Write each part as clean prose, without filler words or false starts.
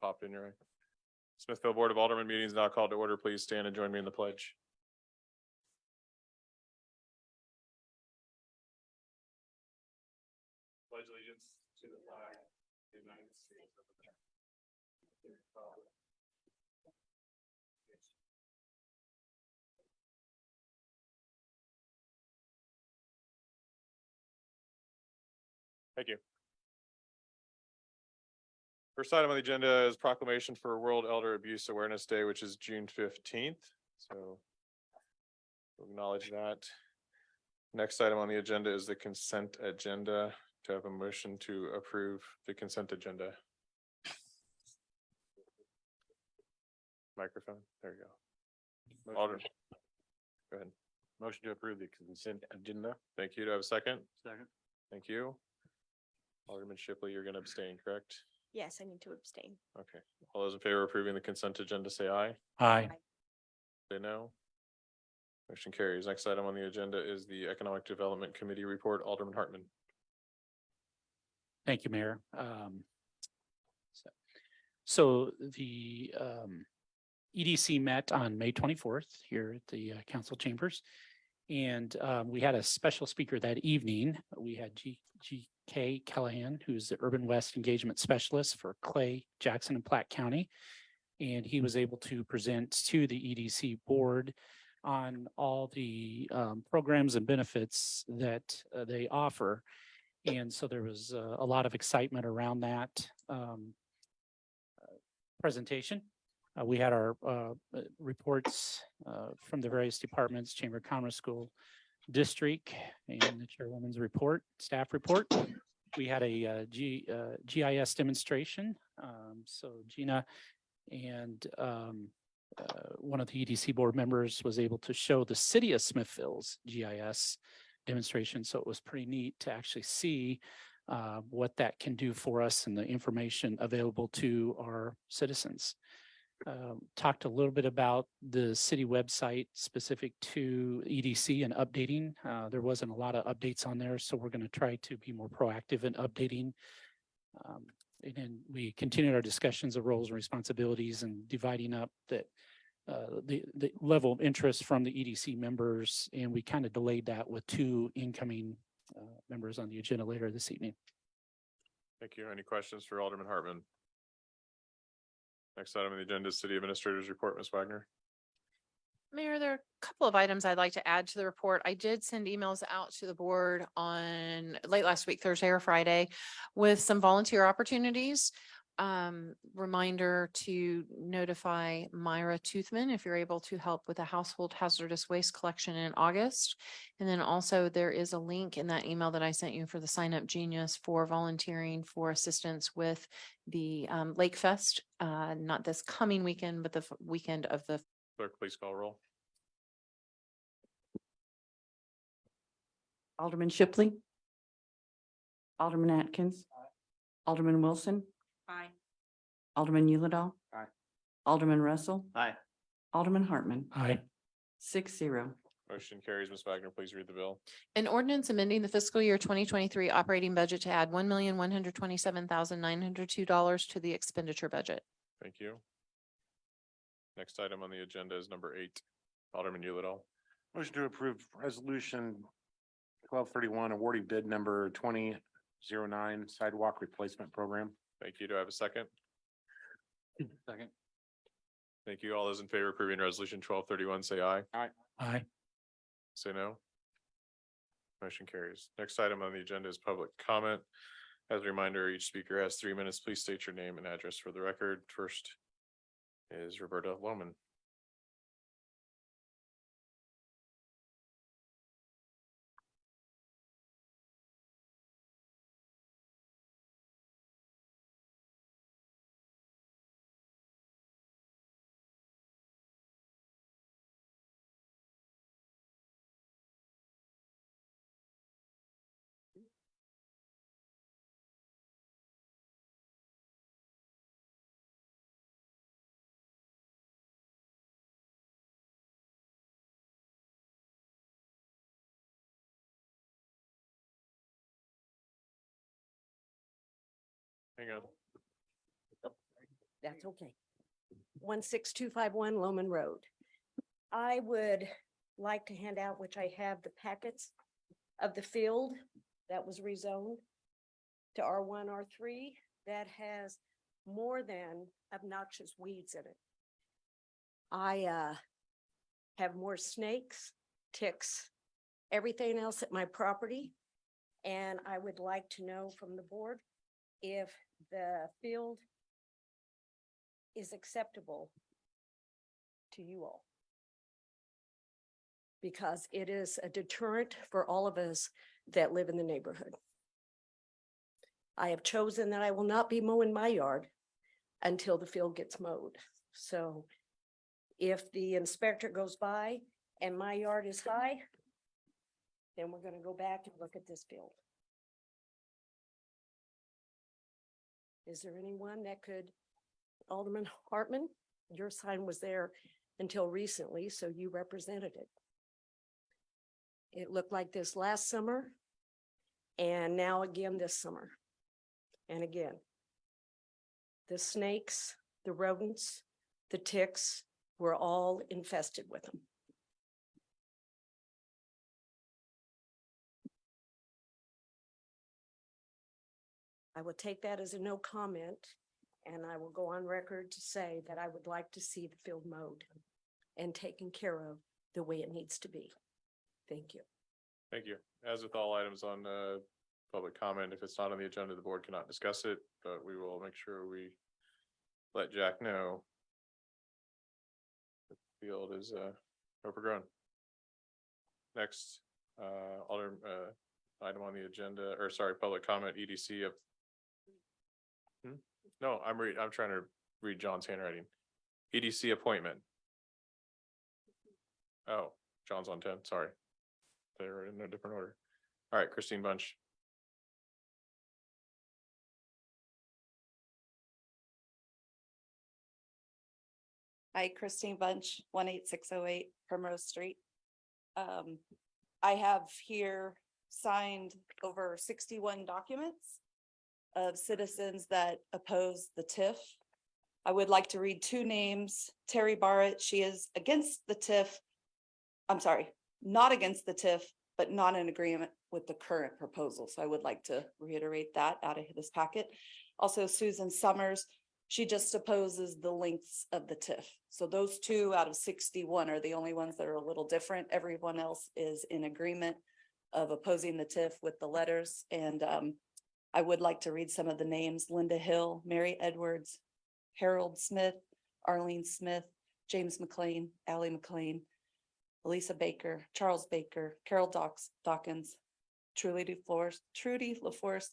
popped in your eye. Smithfield Board of Aldermen meeting is now called to order. Please stand and join me in the pledge. Pledge allegiance to the flag of the United States of America. Thank you. First item on the agenda is proclamation for World Elder Abuse Awareness Day, which is June 15th. So we'll acknowledge that. Next item on the agenda is the consent agenda. To have a motion to approve the consent agenda. Microphone. There you go. Alderman. Go ahead. Motion to approve the consent agenda. Thank you. Do I have a second? Second. Thank you. Alderman Shipley, you're going to abstain, correct? Yes, I need to abstain. Okay. All those in favor of approving the consent agenda, say aye. Aye. Say no. Motion carries. Next item on the agenda is the Economic Development Committee report. Alderman Hartman. Thank you, Mayor. So the EDC met on May 24th here at the council chambers. And we had a special speaker that evening. We had G.K. Callahan, who's the Urban West Engagement Specialist for Clay, Jackson, and Platte County. And he was able to present to the EDC board on all the programs and benefits that they offer. And so there was a lot of excitement around that presentation. We had our reports from the various departments, Chamber of Commerce, School District, and the Chairwoman's report, staff report. We had a GIS demonstration. So Gina and one of the EDC board members was able to show the city of Smithfield's GIS demonstration. So it was pretty neat to actually see what that can do for us and the information available to our citizens. Talked a little bit about the city website specific to EDC and updating. There wasn't a lot of updates on there, so we're going to try to be more proactive in updating. And then we continued our discussions of roles and responsibilities and dividing up that the level of interest from the EDC members, and we kind of delayed that with 2 incoming members on the agenda later this evening. Thank you. Any questions for Alderman Hartman? Next item on the agenda is City Administrator's report. Ms. Wagner. Mayor, there are a couple of items I'd like to add to the report. I did send emails out to the board on late last week, Thursday or Friday, with some volunteer opportunities. Reminder to notify Myra Toothman if you're able to help with a household hazardous waste collection in August. And then also there is a link in that email that I sent you for the Sign Up Genius for volunteering for assistance with the Lake Fest, not this coming weekend, but the weekend of the. Clerk, please call roll. Alderman Shipley. Alderman Atkins. Alderman Wilson. Aye. Alderman Yulidol. Aye. Alderman Russell. Aye. Alderman Hartman. Aye. 6-0. Motion carries. Ms. Wagner, please read the bill. An ordinance amending the fiscal year 2023 operating budget to add $1,127,902 to the expenditure budget. Thank you. Next item on the agenda is number 8. Alderman Yulidol. Motion to approve resolution 1231 awarding bid number 2009 sidewalk replacement program. Thank you. Do I have a second? Second. Thank you. All those in favor of approving resolution 1231, say aye. Aye. Say no. Motion carries. Next item on the agenda is public comment. As a reminder, each speaker has 3 minutes. Please state your name and address for the record. First is Roberta Lohman. Hang on. That's okay. 16251 Loman Road. I would like to hand out, which I have the packets of the field that was rezoned to R1, R3, that has more than obnoxious weeds in it. I have more snakes, ticks, everything else at my property. And I would like to know from the board if the field is acceptable to you all. Because it is a deterrent for all of us that live in the neighborhood. I have chosen that I will not be mowing my yard until the field gets mowed. So if the inspector goes by and my yard is high, then we're gonna go back and look at this field. Is there anyone that could, Alderman Hartman, your sign was there until recently, so you represented it. It looked like this last summer and now again this summer. And again, the snakes, the rodents, the ticks, were all infested with them. I will take that as a no comment, and I will go on record to say that I would like to see the field mowed and taken care of the way it needs to be. Thank you. Thank you. As with all items on public comment, if it's not on the agenda, the board cannot discuss it, but we will make sure we let Jack know. The field is overgrown. Next, item on the agenda, or sorry, public comment, EDC of. No, I'm trying to read John's handwriting. EDC appointment. Oh, John's on 10, sorry. They're in a different order. All right, Christine Bunch. Hi, Christine Bunch, 18608 Primrose Street. I have here signed over 61 documents of citizens that oppose the TIF. I would like to read two names. Terry Barrett, she is against the TIF. I'm sorry, not against the TIF, but not in agreement with the current proposal. So I would like to reiterate that out of this packet. Also, Susan Summers, she just opposes the lengths of the TIF. So those two out of 61 are the only ones that are a little different. Everyone else is in agreement of opposing the TIF with the letters. And I would like to read some of the names: Linda Hill, Mary Edwards, Harold Smith, Arlene Smith, James McLean, Allie McLean, Elisa Baker, Charles Baker, Carol Dawkins, Trudy LaForce,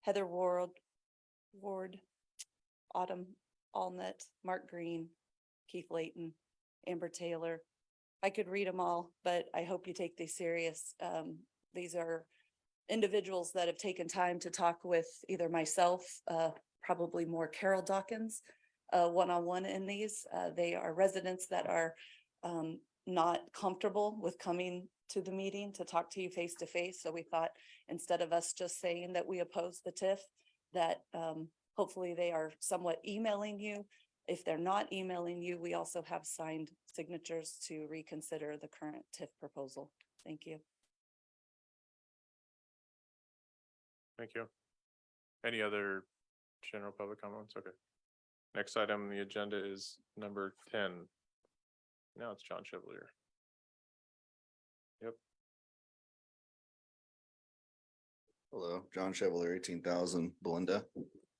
Heather Ward, Autumn Allnut, Mark Green, Keith Layton, Amber Taylor. I could read them all, but I hope you take these serious. These are individuals that have taken time to talk with either myself, probably more Carol Dawkins, one-on-one in these. They are residents that are not comfortable with coming to the meeting to talk to you face to face. So we thought, instead of us just saying that we oppose the TIF, that hopefully they are somewhat emailing you. If they're not emailing you, we also have signed signatures to reconsider the current TIF proposal. Thank you. Thank you. Any other general public comments? Okay. Next item on the agenda is number 10. Now it's John Chevalier. Yep. Hello, John Chevalier, 18,000 Belinda.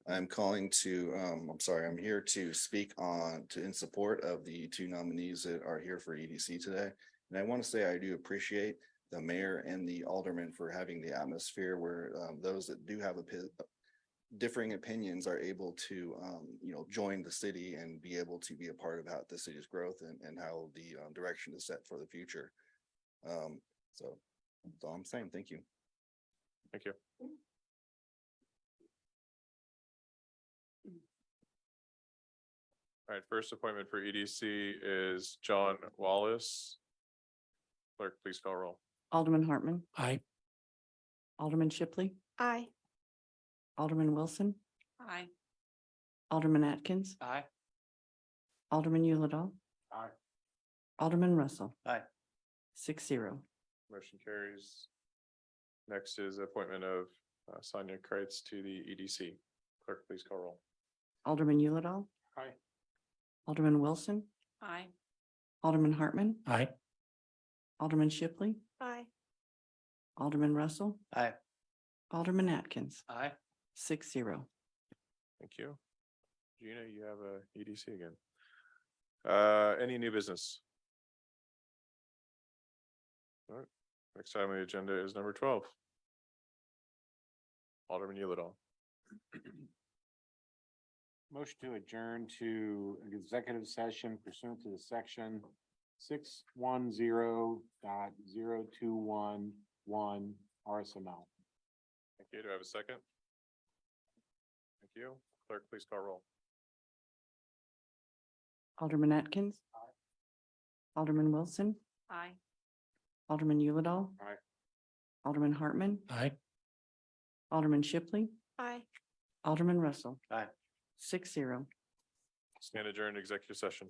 I'm calling to, I'm here to speak in support of the two nominees that are here for EDC today. And I want to say I do appreciate the mayor and the aldermen for having the atmosphere where those that do have differing opinions are able to, join the city and be able to be a part of how the city's growth and how the direction is set for the future. So that's all I'm saying. Thank you. Thank you. All right, first appointment for EDC is John Wallace. Clerk, please call roll. Alderman Hartman, Aye. Alderman Shipley, Aye. Alderman Wilson, Aye. Alderman Atkins, Aye. Alderman Yulidol, Aye. Alderman Russell. Aye. 6-0. Motion carries. Next is appointment of Sonia Kreitz to the EDC. Clerk, please call roll. Alderman Yulidol, Aye. Alderman Wilson, Aye. Alderman Hartman, Aye. Alderman Shipley, Aye. Alderman Russell, Aye. Alderman Atkins. Aye. 6-0. Thank you. Gina, you have a EDC again. Any new business? All right, next item on the agenda is number 12. Alderman Yulidol. Motion to adjourn to executive session pursuant to the section 610.0211 RSML. Thank you. Do I have a second? Thank you. Clerk, please call roll. Alderman Atkins. Alderman Wilson, Aye. Alderman Yulidol. Aye. Alderman Hartman, Aye. Alderman Shipley, Aye. Alderman Russell. Aye. 6-0. Stand adjourned executive session.